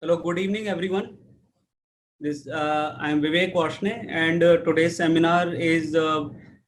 Hello, good evening, everyone. I am Vivek Washne, and today's seminar is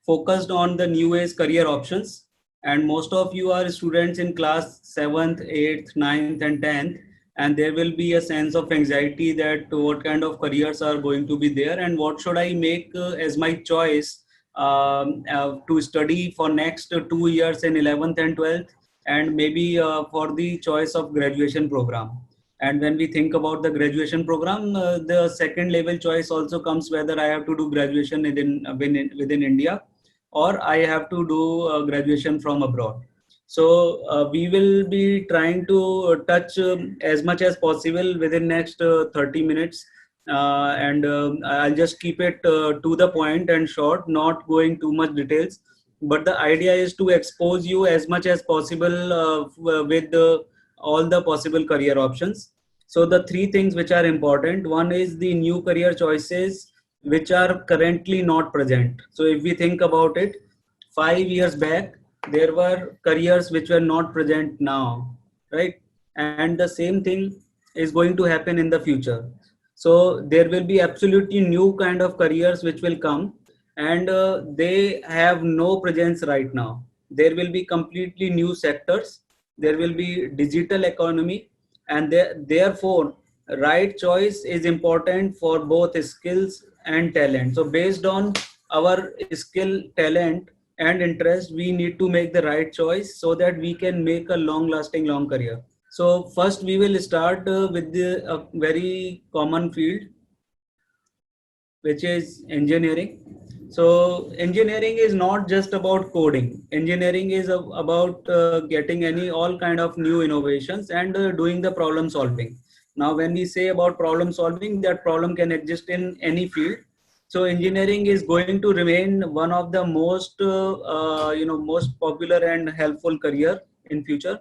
focused on the new age career options. And most of you are students in class 7th, 8th, 9th, and 10th. And there will be a sense of anxiety that what kind of careers are going to be there and what should I make as my choice to study for next 2 years in 11th and 12th, and maybe for the choice of graduation program. And when we think about the graduation program, the second level choice also comes whether I have to do graduation within India, or I have to do graduation from abroad. So we will be trying to touch as much as possible within next 30 minutes. And I'll just keep it to the point and short, not going too much details. But the idea is to expose you as much as possible with all the possible career options. So the three things which are important: one is the new career choices which are currently not present. So if we think about it, 5 years back, there were careers which were not present now, right? And the same thing is going to happen in the future. So there will be absolutely new kind of careers which will come, and they have no presence right now. There will be completely new sectors. There will be digital economy, and therefore right choice is important for both skills and talent. So based on our skill, talent, and interest, we need to make the right choice so that we can make a long lasting long career. So first we will start with the very common field, which is engineering. So engineering is not just about coding. Engineering is about getting any all kind of new innovations and doing the problem solving. Now, when we say about problem solving, that problem can exist in any field. So engineering is going to remain one of the most most popular and helpful career in future,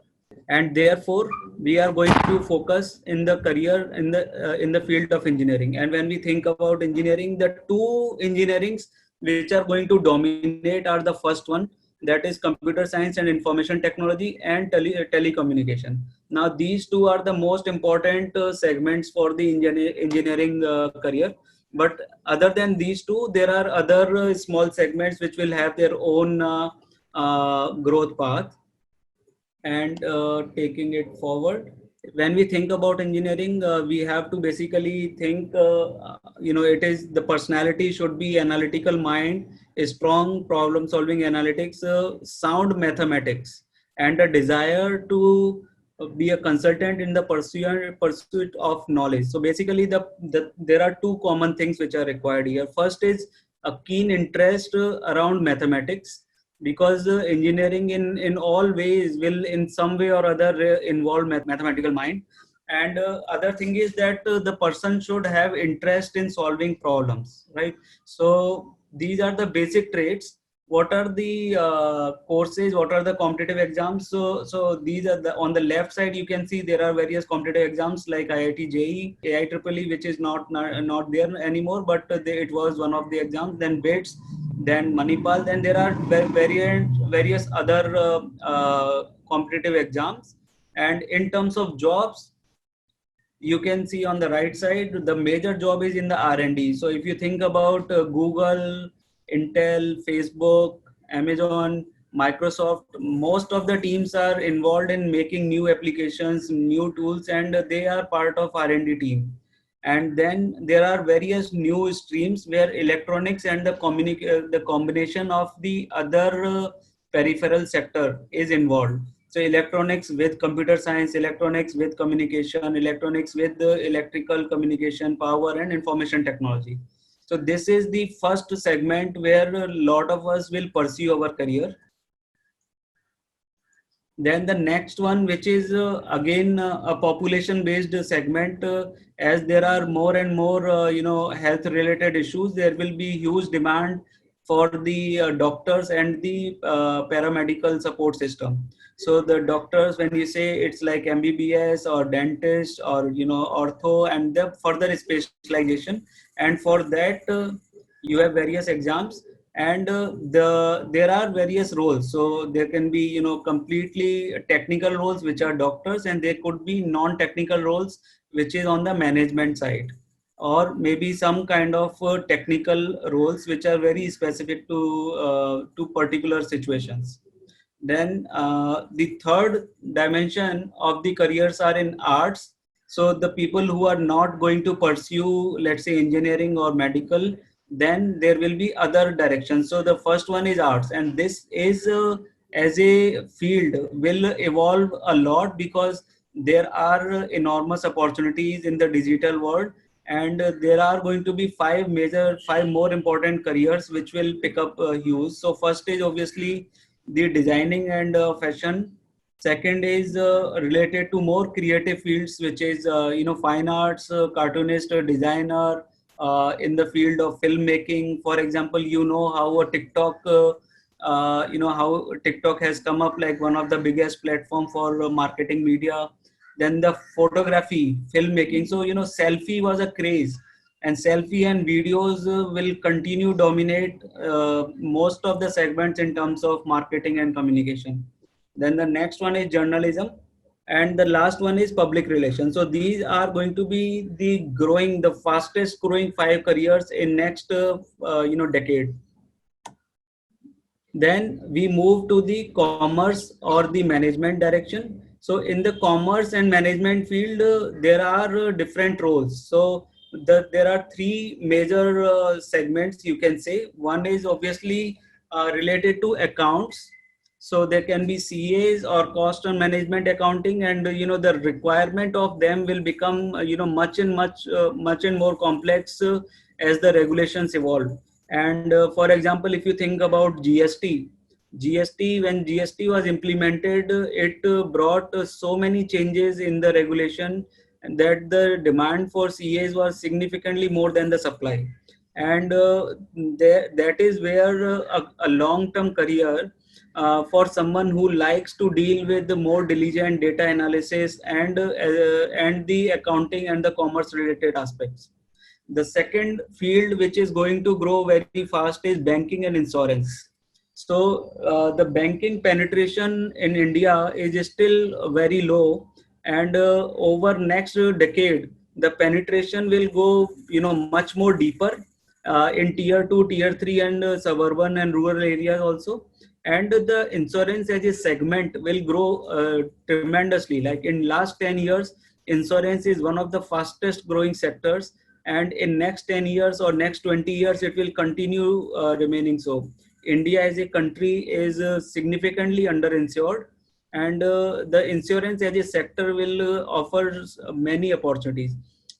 and therefore we are going to focus in the career in the field of engineering. And when we think about engineering, the two engineerings which are going to dominate are the first one, that is computer science and information technology, and telecommunication. Now these two are the most important segments for the engineering career. But other than these two, there are other small segments which will have their own growth path. And taking it forward, when we think about engineering, we have to basically think it is the personality should be analytical mind, a strong problem solving analytics, sound mathematics, and a desire to be a consultant in the pursuit of knowledge. So basically there are two common things which are required here. First is a keen interest around mathematics, because engineering in all ways will in some way or other involve mathematical mind. And other thing is that the person should have interest in solving problems, right? So these are the basic traits. What are the courses, what are the competitive exams? So these are the, on the left side you can see there are various competitive exams like IIT JEE, AIEEE, which is not there anymore, but it was one of the exams. Then BITS, then Manipal, then there are various other competitive exams. And in terms of jobs, you can see on the right side the major job is in the R&D. So if you think about Google, Intel, Facebook, Amazon, Microsoft, most of the teams are involved in making new applications, new tools, and they are part of R&D team. And then there are various new streams where electronics and the combination of the other peripheral sector is involved. So electronics with computer science, electronics with communication, electronics with the electrical communication, power and information technology. So this is the first segment where a lot of us will pursue our career. Then the next one, which is again a population based segment, as there are more and more health related issues, there will be huge demand for the doctors and the paramedical support system. So the doctors, when you say it's like MBBS or dentist or ortho and the further specialization, and for that you have various exams. And there are various roles. So there can be completely technical roles which are doctors, and there could be non-technical roles which is on the management side, or maybe some kind of technical roles which are very specific to particular situations. Then the third dimension of the careers are in arts. So the people who are not going to pursue, let's say, engineering or medical, then there will be other directions. So the first one is arts, and this is as a field will evolve a lot, because there are enormous opportunities in the digital world, and there are going to be five more important careers which will pick up use. So first is obviously the designing and fashion. Second is related to more creative fields, which is fine arts, cartoonist, designer, in the field of filmmaking. For example, how a TikTok, how TikTok has come up like one of the biggest platform for marketing media. Then the photography, filmmaking. So selfie was a craze, and selfie and videos will continue dominate most of the segments in terms of marketing and communication. Then the next one is journalism, and the last one is public relations. So these are going to be the fastest growing five careers in next decade. Then we move to the commerce or the management direction. So in the commerce and management field, there are different roles. So there are three major segments, you can say. One is obviously related to accounts. So there can be CAs or cost and management accounting, and the requirement of them will become much and more complex as the regulations evolve. And for example, if you think about GST, when GST was implemented, it brought so many changes in the regulation, and that the demand for CAs was significantly more than the supply. And that is where a long-term career for someone who likes to deal with the more diligent data analysis and the accounting and the commerce related aspects. The second field which is going to grow very fast is banking and insurance. So the banking penetration in India is still very low, and over next decade, the penetration will go, much more deeper in tier two, tier three, and suburban and rural areas also. And the insurance as a segment will grow tremendously. Like in last 10 years, insurance is one of the fastest growing sectors, and in next 10 years or next 20 years it will continue remaining so. India as a country is significantly underinsured, and the insurance as a sector will offer many opportunities.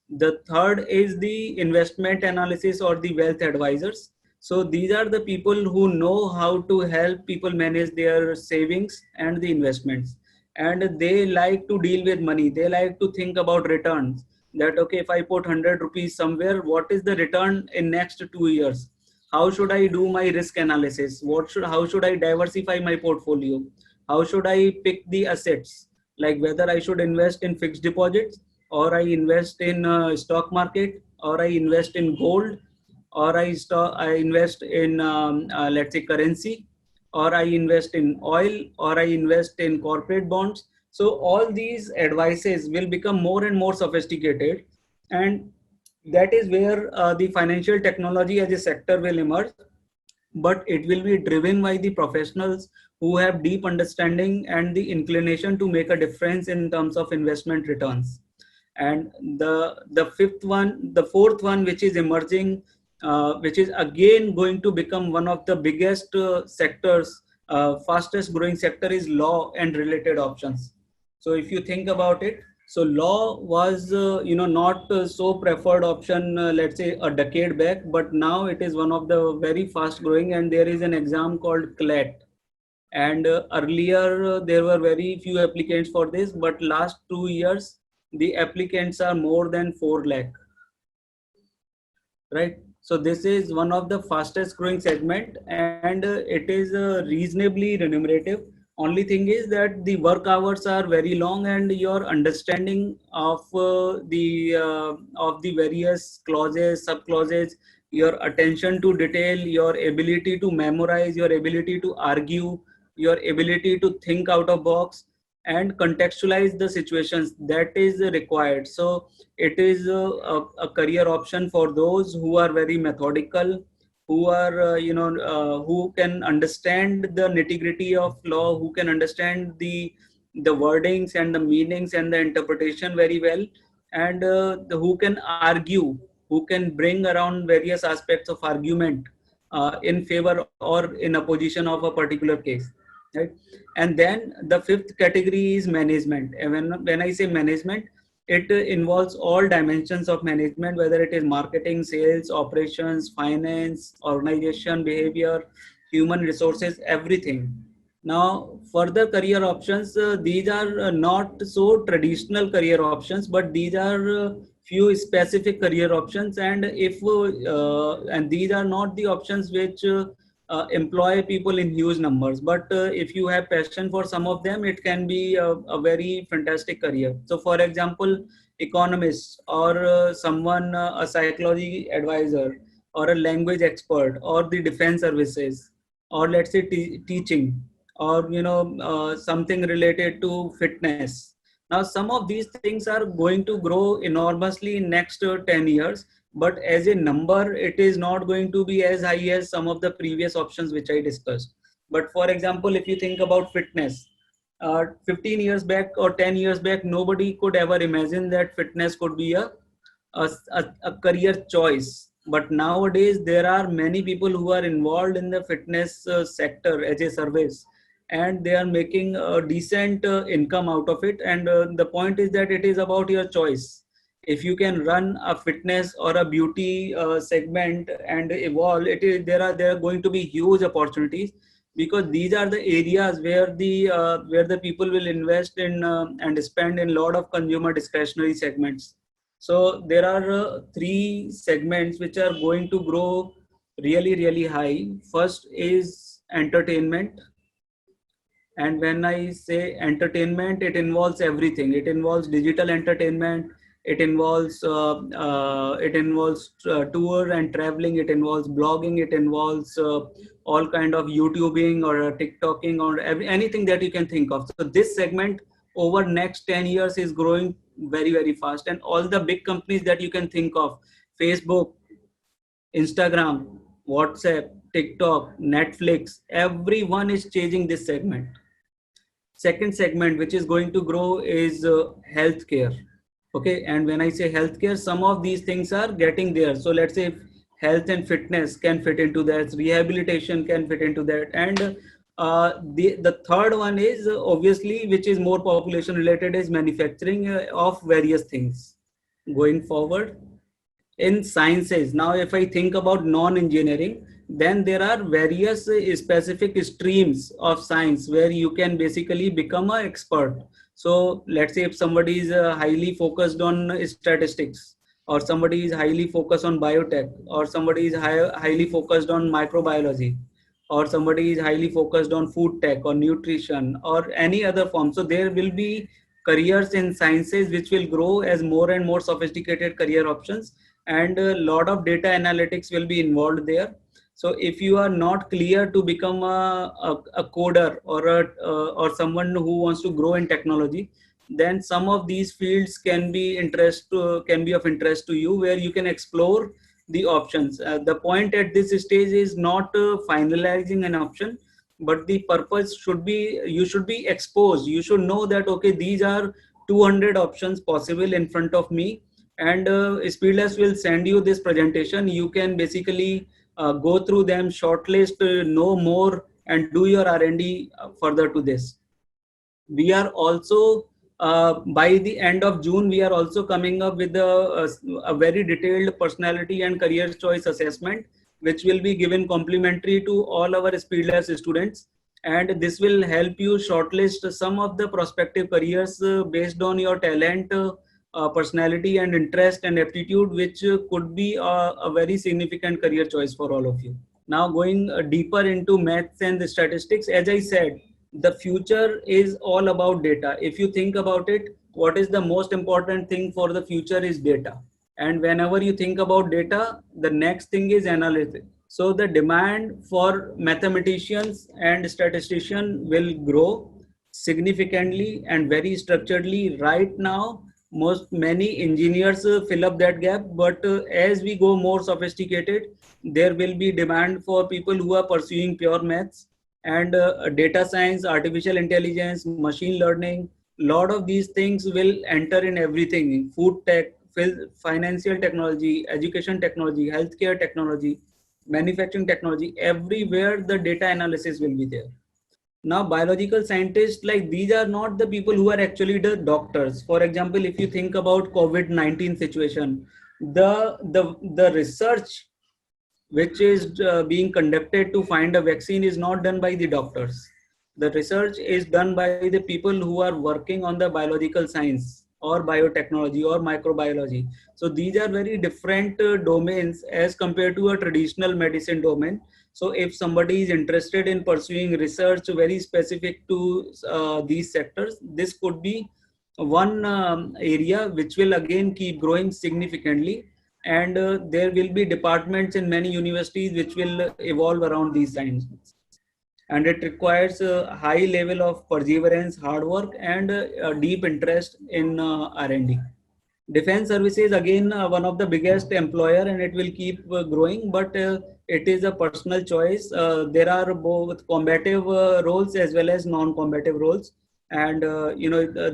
The third is the investment analysis or the wealth advisors. So these are the people who know how to help people manage their savings and the investments, and they like to deal with money. They like to think about returns, that okay, if I put 100 rupees somewhere, what is the return in next 2 years? How should I do my risk analysis? How should I diversify my portfolio? How should I pick the assets, like whether I should invest in fixed deposits, or I invest in stock market, or I invest in gold, or I invest in let's say currency, or I invest in oil, or I invest in corporate bonds. So all these advices will become more and more sophisticated, and that is where the financial technology as a sector will emerge. But it will be driven by the professionals who have deep understanding and the inclination to make a difference in terms of investment returns. And the fourth one, which is emerging, which is again going to become one of the biggest sectors, fastest growing sector, is law and related options. So if you think about it, so law was not so preferred option, let's say a decade back, but now it is one of the very fast growing, and there is an exam called CLAT. And earlier there were very few applicants for this, but last 2 years the applicants are more than 4 lakh, right? So this is one of the fastest growing segment, and it is reasonably remunerative. Only thing is that the work hours are very long, and your understanding of the various clauses, sub clauses, your attention to detail, your ability to memorize, your ability to argue, your ability to think out of box, and contextualize the situations that is required. So it is a career option for those who are very methodical, who are who can understand the nitty gritty of law, who can understand the wordings and the meanings and the interpretation very well, and who can argue, who can bring around various aspects of argument in favor or in opposition of a particular case, right? And then the fifth category is management. And when I say management, it involves all dimensions of management, whether it is marketing, sales, operations, finance, organization, behavior, human resources, everything. Now, further career options, these are not so traditional career options, but these are few specific career options. And if and these are not the options which employ people in huge numbers, but if you have passion for some of them, it can be a very fantastic career. So for example, economists, or someone, a psychology advisor, or a language expert, or the defense services, or let's say teaching, or something related to fitness. Now some of these things are going to grow enormously in next 10 years, but as a number it is not going to be as high as some of the previous options which I discussed. But for example, if you think about fitness, 15 years back or 10 years back, nobody could ever imagine that fitness could be a career choice. But nowadays there are many people who are involved in the fitness sector as a service, and they are making a decent income out of it. And the point is that it is about your choice. If you can run a fitness or a beauty segment and evolve, there are going to be huge opportunities, because these are the areas where the people will invest in and spend in a lot of consumer discretionary segments. So there are three segments which are going to grow really, really high. First is entertainment. And when I say entertainment, it involves everything. It involves digital entertainment. It involves tour and traveling. It involves blogging. It involves all kind of YouTubing or TikToking or anything that you can think of. So this segment over next 10 years is growing very, very fast. And all the big companies that you can think of, Facebook, Instagram, WhatsApp, TikTok, Netflix, everyone is changing this segment. Second segment which is going to grow is healthcare. Okay, and when I say healthcare, some of these things are getting there. So let's say if health and fitness can fit into that, rehabilitation can fit into that, and the third one is obviously, which is more population related, is manufacturing of various things going forward. In sciences, now if I think about non-engineering, then there are various specific streams of science where you can basically become an expert. So let's say if somebody is highly focused on statistics, or somebody is highly focused on biotech, or somebody is highly focused on microbiology, or somebody is highly focused on food tech or nutrition or any other form. So there will be careers in sciences which will grow as more and more sophisticated career options, and a lot of data analytics will be involved there. So if you are not clear to become a coder, or someone who wants to grow in technology, then some of these fields can be of interest to you, where you can explore the options. The point at this stage is not finalizing an option, but the purpose should be, you should be exposed. You should know that, okay, these are 200 options possible in front of me, and Speedless will send you this presentation. You can basically go through them, shortlist, know more, and do your R&D further to this. We are also by the end of June, we are also coming up with a very detailed personality and career choice assessment, which will be given complimentary to all our Speedless students. And this will help you shortlist some of the prospective careers based on your talent, personality and interest and aptitude, which could be a very significant career choice for all of you. Now going deeper into maths and statistics, as I said, the future is all about data. If you think about it, what is the most important thing for the future is data. And whenever you think about data, the next thing is analytics. So the demand for mathematicians and statisticians will grow. significantly and very structuredly. Right now, many engineers fill up that gap, but as we go more sophisticated, there will be demand for people who are pursuing pure maths and data science, artificial intelligence, machine learning. Lot of these things will enter in everything: food tech, financial technology, education technology, healthcare technology, manufacturing technology. Everywhere the data analysis will be there. Now biological scientists, like, these are not the people who are actually the doctors. For example, if you think about COVID-19 situation, the research which is being conducted to find a vaccine is not done by the doctors. The research is done by the people who are working on the biological science or biotechnology or microbiology. So these are very different domains as compared to a traditional medicine domain. So if somebody is interested in pursuing research very specific to these sectors, this could be one area which will again keep growing significantly. And there will be departments in many universities which will evolve around these sciences. And it requires a high level of perseverance, hard work, and a deep interest in R&D. Defense services, again, one of the biggest employer, and it will keep growing, but it is a personal choice. There are both combative roles as well as non-combative roles, and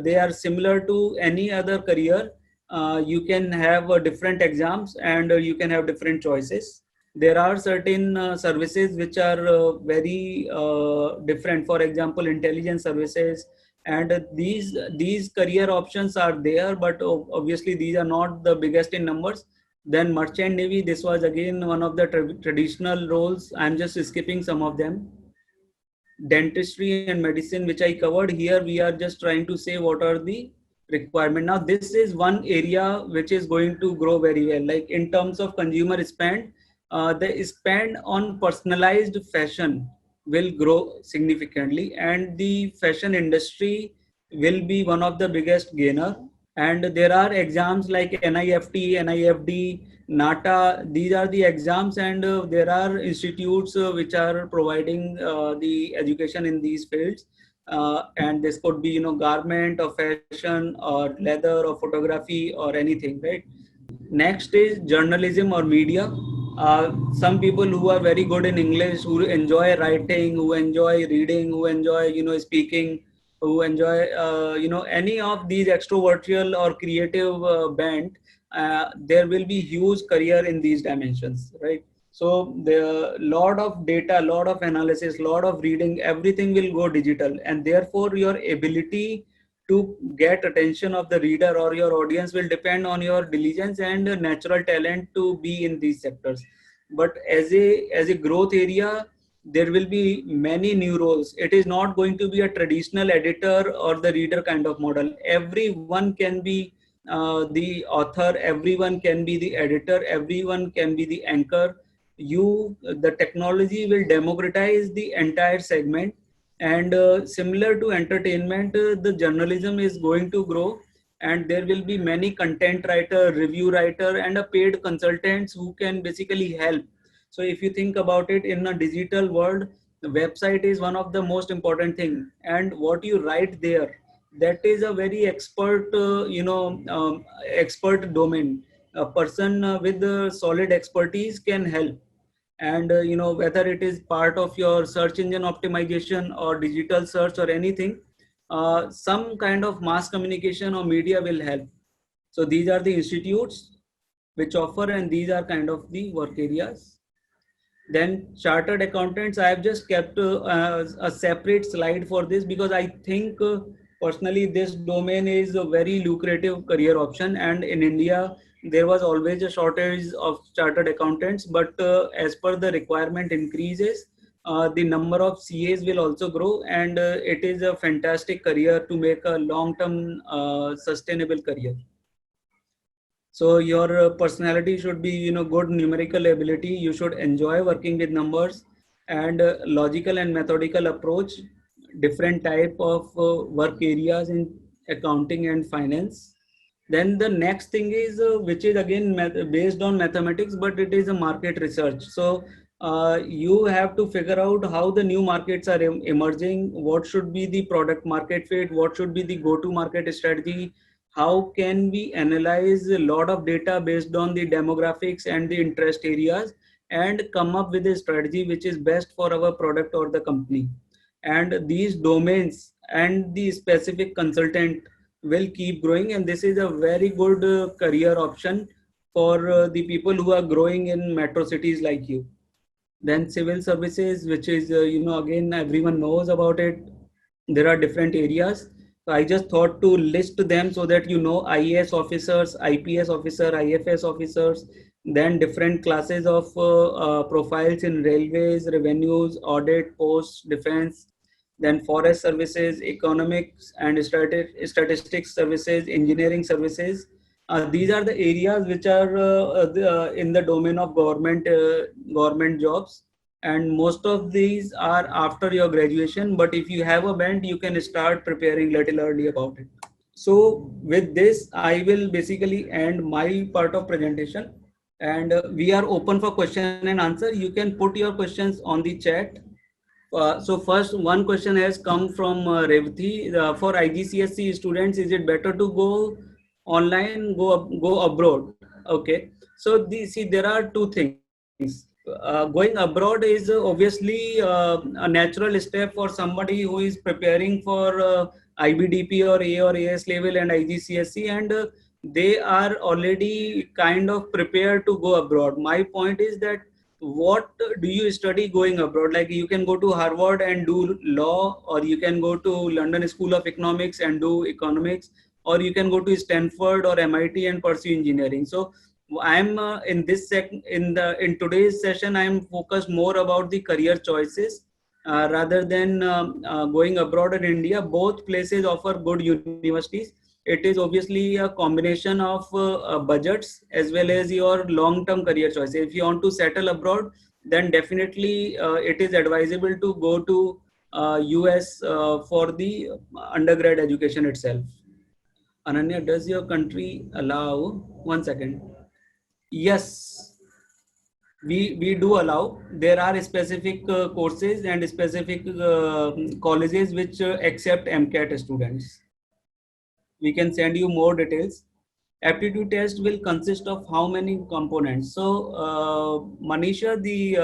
they are similar to any other career. You can have different exams, and you can have different choices. There are certain services which are very different. For example, intelligence services, and these career options are there, but obviously these are not the biggest in numbers. Then merchant navy, this was again one of the traditional roles. I'm just skipping some of them. Dentistry and medicine, which I covered. Here we are just trying to say what are the requirement. Now this is one area which is going to grow very well, like in terms of consumer spend. The spend on personalized fashion will grow significantly, and the fashion industry will be one of the biggest gainer. And there are exams like NIFT, NIFD, NATA. These are the exams, and there are institutes which are providing the education in these fields. And this could be, garment or fashion or leather or photography or anything, right? Next is journalism or media. Some people who are very good in English, who enjoy writing, who enjoy reading, who enjoy, speaking, who enjoy, any of these extrovertial or creative bent, there will be huge career in these dimensions, right? So the lot of data, lot of analysis, lot of reading, everything will go digital, and therefore your ability to get attention of the reader or your audience will depend on your diligence and natural talent to be in these sectors. But as a growth area, there will be many new roles. It is not going to be a traditional editor or the reader kind of model. Everyone can be the author, everyone can be the editor, everyone can be the anchor. The technology will democratize the entire segment. And similar to entertainment, the journalism is going to grow, and there will be many content writer, review writer, and a paid consultants who can basically help. So if you think about it, in a digital world, the website is one of the most important thing, and what you write there, that is a very expert expert domain. A person with solid expertise can help. And whether it is part of your search engine optimization or digital search or anything, some kind of mass communication or media will help. So these are the institutes which offer, and these are kind of the work areas. Then chartered accountants, I have just kept a separate slide for this, because I think personally this domain is a very lucrative career option, and in India there was always a shortage of chartered accountants. But as per the requirement increases, the number of CAs will also grow, and it is a fantastic career to make a long-term sustainable career. So your personality should be, good numerical ability. You should enjoy working with numbers, and logical and methodical approach, different type of work areas in accounting and finance. Then the next thing is which is again based on mathematics, but it is a market research. So you have to figure out how the new markets are emerging, what should be the product market fit, what should be the go-to market strategy, how can we analyze a lot of data based on the demographics and the interest areas and come up with a strategy which is best for our product or the company. And these domains and the specific consultant will keep growing, and this is a very good career option for the people who are growing in metro cities like you. Then civil services, which is, again, everyone knows about it. There are different areas. So I just thought to list them so that you know IAS officers, IPS officer, IFS officers, then different classes of profiles in railways, revenues, audit, posts, defense, then forest services, economics and statistics services, engineering services. These are the areas which are in the domain of government jobs, and most of these are after your graduation. But if you have a bent, you can start preparing little early about it. So with this, I will basically end my part of presentation, and we are open for question and answer. You can put your questions on the chat. So first, one question has come from Revati. For IGCSE students, is it better to go online, go abroad? Okay. So see, there are two things. Going abroad is obviously a natural step for somebody who is preparing for IBDP or A or AS level and IGCSE, and they are already kind of prepared to go abroad. My point is that what do you study going abroad? Like, you can go to Harvard and do law, or you can go to London School of Economics and do economics, or you can go to Stanford or MIT and pursue engineering. So I'm in this in today's session, I'm focused more about the career choices rather than going abroad in India. Both places offer good universities. It is obviously a combination of budgets as well as your long-term career choices. If you want to settle abroad, then definitely it is advisable to go to US for the undergrad education itself. Ananya, does your country allow? One second. Yes, we do allow. There are specific courses and specific colleges which accept MCAT students. We can send you more details. Aptitude test will consist of how many components? So, Manisha, the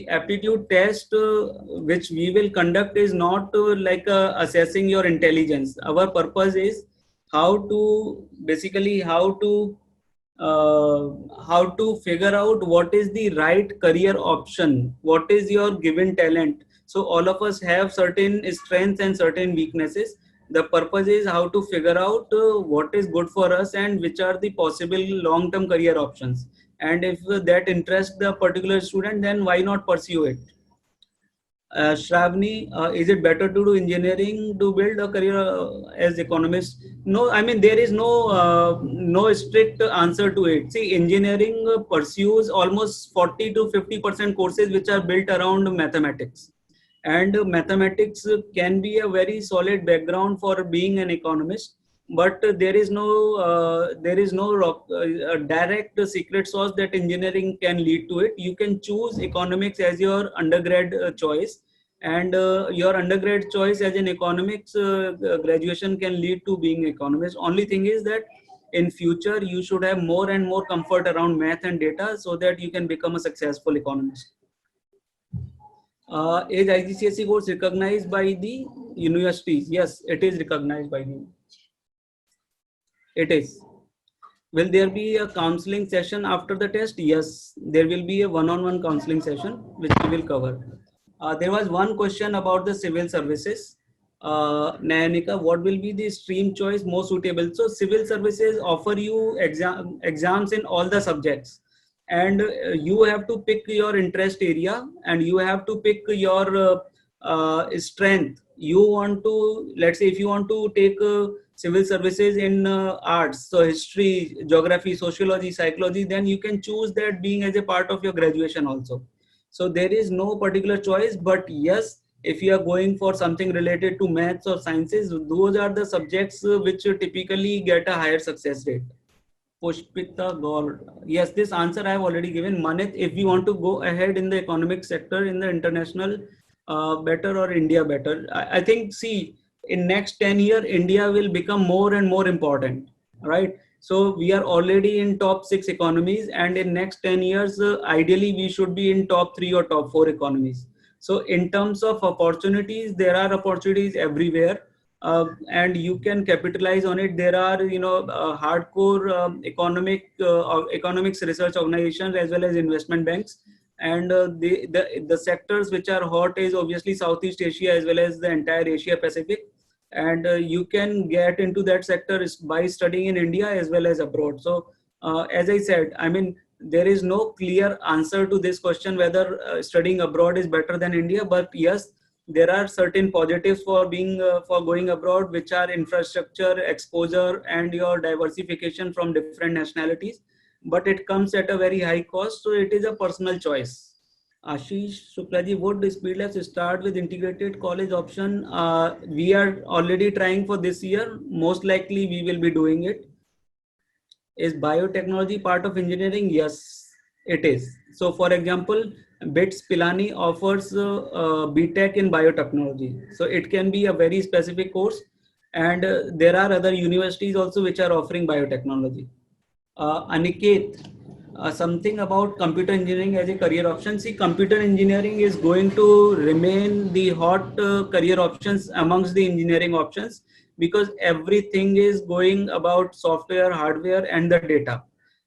aptitude test which we will conduct is not like assessing your intelligence. Our purpose is how to basically how to figure out what is the right career option, what is your given talent. So all of us have certain strengths and certain weaknesses. The purpose is how to figure out what is good for us and which are the possible long-term career options. And if that interests the particular student, then why not pursue it? Shravani, is it better to do engineering to build a career as economist? No, I mean, there is no strict answer to it. See, engineering pursues almost 40 to 50% courses which are built around mathematics, and mathematics can be a very solid background for being an economist. But there is no direct secret sauce that engineering can lead to it. You can choose economics as your undergrad choice, and your undergrad choice as an economics graduation can lead to being economist. Only thing is that in future you should have more and more comfort around math and data so that you can become a successful economist. Is IGCSE course recognized by the universities? Yes, it is recognized by the. It is. Will there be a counseling session after the test? Yes, there will be a one-on-one counseling session which we will cover. There was one question about the civil services. Nayanika, what will be the stream choice most suitable? So civil services offer you exams in all the subjects, and you have to pick your interest area, and you have to pick your strength. You want to, let's say, if you want to take civil services in arts, so history, geography, sociology, psychology, then you can choose that being as a part of your graduation also. So there is no particular choice, but yes, if you are going for something related to maths or sciences, those are the subjects which typically get a higher success rate. Pushpita Gaur. Yes, this answer I have already given. Manit, if we want to go ahead in the economic sector, in the international, better or India better? I think, see, in next 10 years, India will become more and more important, right? So we are already in top 6 economies, and in next 10 years, ideally, we should be in top 3 or top 4 economies. So in terms of opportunities, there are opportunities everywhere, and you can capitalize on it. There are, hardcore economics research organizations as well as investment banks, and the sectors which are hot is obviously Southeast Asia as well as the entire Asia Pacific, and you can get into that sector by studying in India as well as abroad. So as I said, I mean, there is no clear answer to this question whether studying abroad is better than India, but yes, there are certain positives for being for going abroad, which are infrastructure, exposure, and your diversification from different nationalities, but it comes at a very high cost, so it is a personal choice. Ashish Shuklaji, would Speed Labs start with integrated college option? We are already trying for this year. Most likely we will be doing it. Is biotechnology part of engineering? Yes, it is. So for example, BITS Pilani offers BTech in biotechnology. So it can be a very specific course, and there are other universities also which are offering biotechnology. Aniket, something about computer engineering as a career option. See, computer engineering is going to remain the hot career options amongst the engineering options, because everything is going about software, hardware, and the data.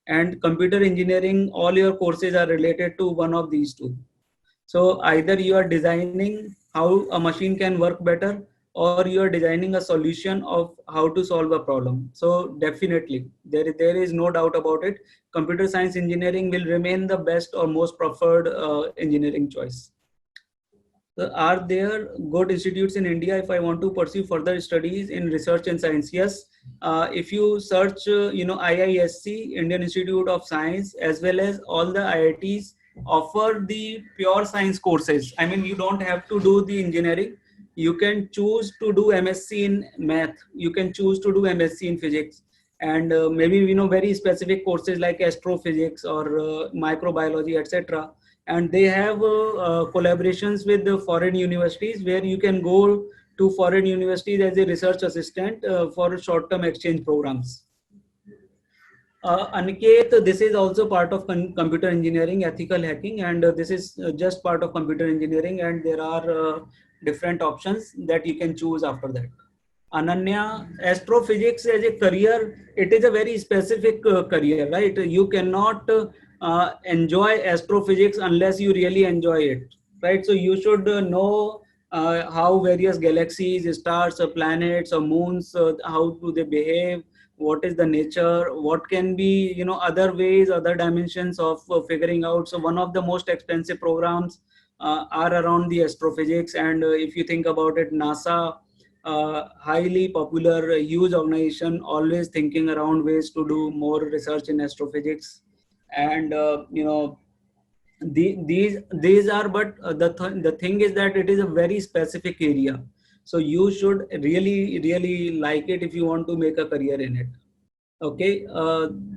And computer engineering, all your courses are related to one of these two. So either you are designing how a machine can work better, or you are designing a solution of how to solve a problem. So definitely, there is no doubt about it. Computer science engineering will remain the best or most preferred engineering choice. So are there good institutes in India if I want to pursue further studies in research and science? Yes. If you search, IISc, Indian Institute of Science, as well as all the IITs offer the pure science courses. I mean, you don't have to do the engineering. You can choose to do MSc in math. You can choose to do MSc in physics, and maybe very specific courses like astrophysics or microbiology, etc. And they have collaborations with the foreign universities, where you can go to foreign universities as a research assistant for short-term exchange programs. Aniket, this is also part of computer engineering, ethical hacking, and this is just part of computer engineering, and there are different options that you can choose after that. Ananya, astrophysics as a career, it is a very specific career, right? You cannot enjoy astrophysics unless you really enjoy it, right? So you should know how various galaxies, stars, or planets, or moons, how do they behave, what is the nature, what can be, other ways, other dimensions of figuring out. So one of the most expensive programs are around the astrophysics, and if you think about it, NASA, highly popular, huge organization, always thinking around ways to do more research in astrophysics. And these are, but the thing is that it is a very specific area, so you should really like it if you want to make a career in it. Okay,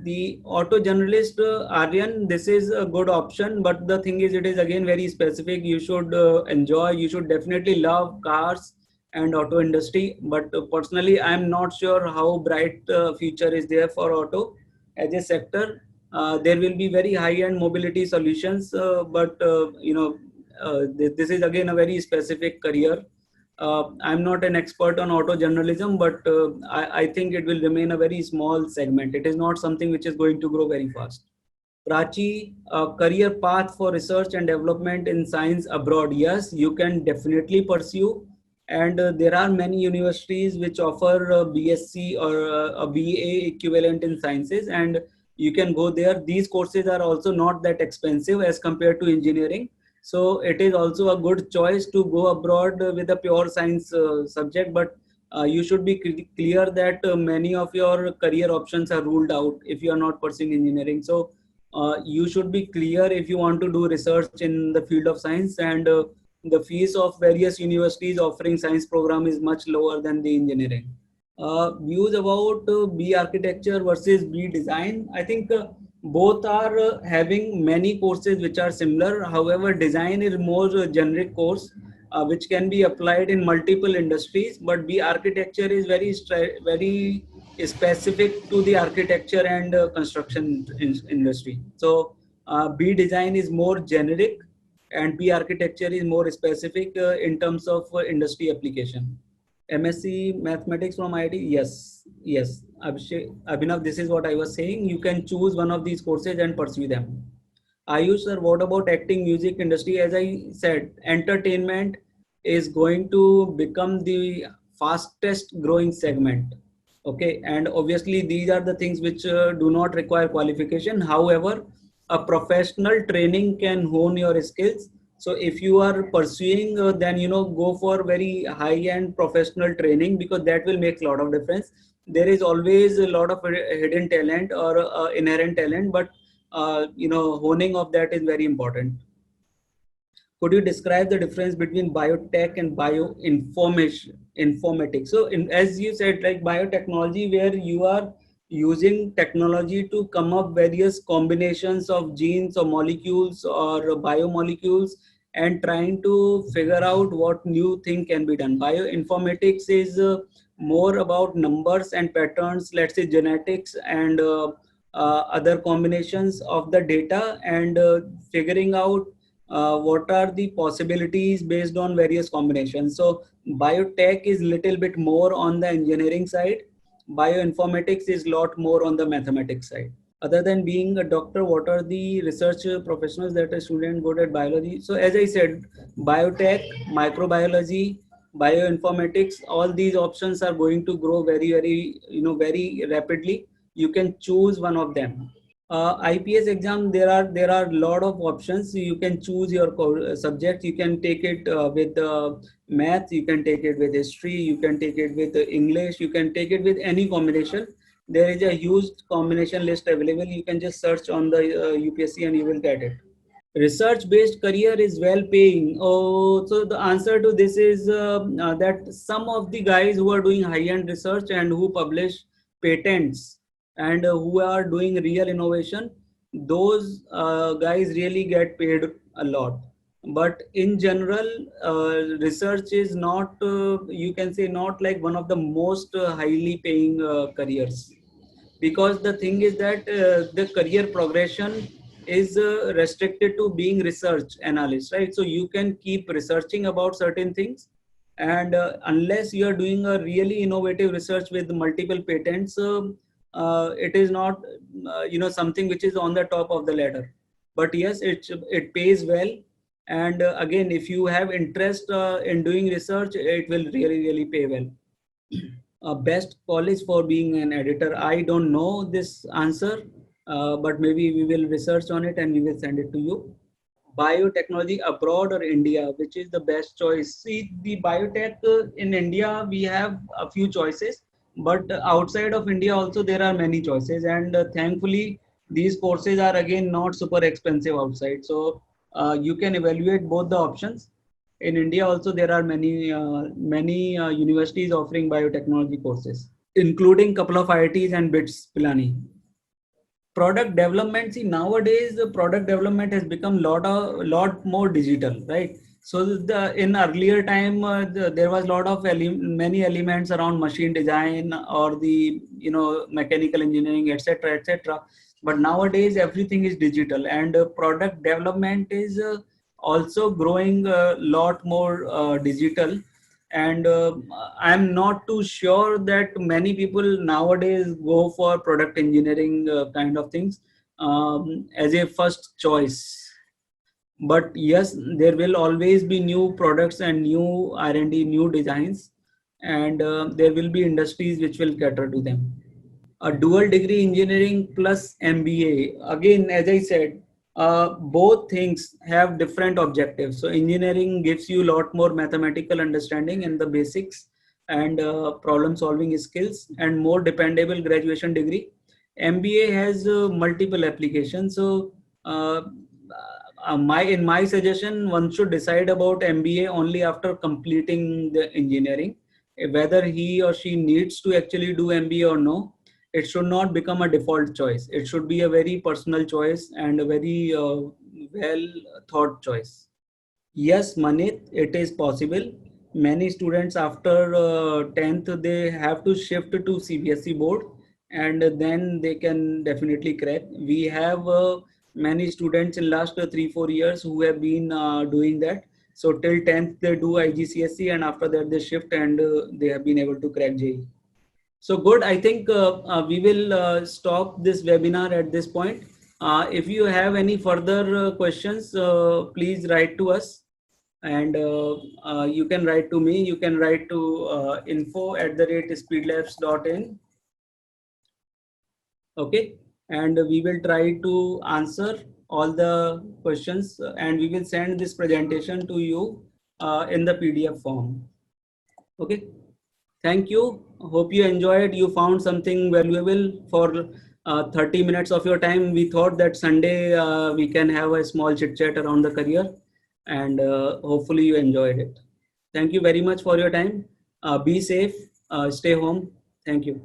the auto generalist, Aryan, this is a good option, but the thing is, it is again very specific. You should enjoy, you should definitely love cars and auto industry. But personally, I'm not sure how bright future is there for auto as a sector. There will be very high-end mobility solutions, but this is again a very specific career. I'm not an expert on auto journalism, but I think it will remain a very small segment. It is not something which is going to grow very fast. Prachi, career path for research and development in science abroad. Yes, you can definitely pursue. And there are many universities which offer BSc or a BA equivalent in sciences, and you can go there. These courses are also not that expensive as compared to engineering. So it is also a good choice to go abroad with a pure science subject, but you should be clear that many of your career options are ruled out if you are not pursuing engineering. So you should be clear if you want to do research in the field of science, and the fees of various universities offering science program is much lower than the engineering. Views about B architecture versus B design. I think both are having many courses which are similar. However, design is more generic course which can be applied in multiple industries. But B architecture is very specific to the architecture and construction industry. So B design is more generic, and B architecture is more specific in terms of industry application. MSc Mathematics from IIT, yes, yes. Abhinav, this is what I was saying. You can choose one of these courses and pursue them. Ayush sir, what about acting, music industry? As I said, entertainment is going to become the fastest growing segment. Okay, and obviously these are the things which do not require qualification. However, a professional training can hone your skills. So if you are pursuing, then go for very high-end professional training, because that will make a lot of difference. There is always a lot of hidden talent or inherent talent, but honing of that is very important. Could you describe the difference between biotech and informatics? So as you said, like biotechnology, where you are using technology to come up various combinations of genes or molecules or biomolecules, and trying to figure out what new thing can be done. Bioinformatics is more about numbers and patterns, let's say genetics and other combinations of the data, and figuring out what are the possibilities based on various combinations. So biotech is little bit more on the engineering side. Bioinformatics is lot more on the mathematics side. Other than being a doctor, what are the research professionals that a student good at biology? So as I said, biotech, microbiology, bioinformatics, all these options are going to grow very rapidly. You can choose one of them. IPS exam, there are a lot of options. You can choose your subject. You can take it with math. You can take it with history. You can take it with English. You can take it with any combination. There is a huge combination list available. You can just search on the UPSC and you will get it. Research based career is well paying. Oh, so the answer to this is that some of the guys who are doing high end research and who publish patents and who are doing real innovation, those guys really get paid a lot. But in general, research is not, you can say, not like one of the most highly paying careers, because the thing is that the career progression is restricted to being research analyst, right? So you can keep researching about certain things, and unless you are doing a really innovative research with multiple patents, it is not something which is on the top of the ladder. But yes, it pays well. And again, if you have interest in doing research, it will really pay well. Best college for being an editor, I don't know this answer, but maybe we will research on it and we will send it to you. Biotechnology abroad or India, which is the best choice? See, the biotech in India, we have a few choices, but outside of India also there are many choices, and thankfully these courses are again not super expensive outside. So you can evaluate both the options. In India also there are many universities offering biotechnology courses, including couple of IITs and BITS Pilani. Product development, see, nowadays the product development has become lot more digital, right? So in earlier time there was lot of many elements around machine design or the mechanical engineering, etc. But nowadays everything is digital, and product development is also growing a lot more digital. And I'm not too sure that many people nowadays go for product engineering kind of things as a first choice. But yes, there will always be new products and new R&D, new designs, and there will be industries which will cater to them. A dual degree engineering plus MBA. Again, as I said, both things have different objectives. So engineering gives you a lot more mathematical understanding and the basics and problem solving skills and more dependable graduation degree. MBA has multiple applications. So in my suggestion, one should decide about MBA only after completing the engineering. whether he or she needs to actually do MBA or no, it should not become a default choice. It should be a very personal choice and a very well thought choice. Yes, Manit, it is possible. Many students after 10th, they have to shift to CBSE board and then they can definitely crack. We have many students in last 3-4 years who have been doing that. So till 10th, they do IGCSE and after that they shift and they have been able to crack JEE. So good. I think we will stop this webinar at this point. If you have any further questions, please write to us, and you can write to me. You can write to info@speedlabs.in. Okay, and we will try to answer all the questions, and we will send this presentation to you in the PDF form. Okay. Thank you. Hope you enjoyed. You found something valuable for 30 minutes of your time. We thought that Sunday we can have a small chit chat around the career, and hopefully you enjoyed it. Thank you very much for your time. Be safe. Stay home. Thank you.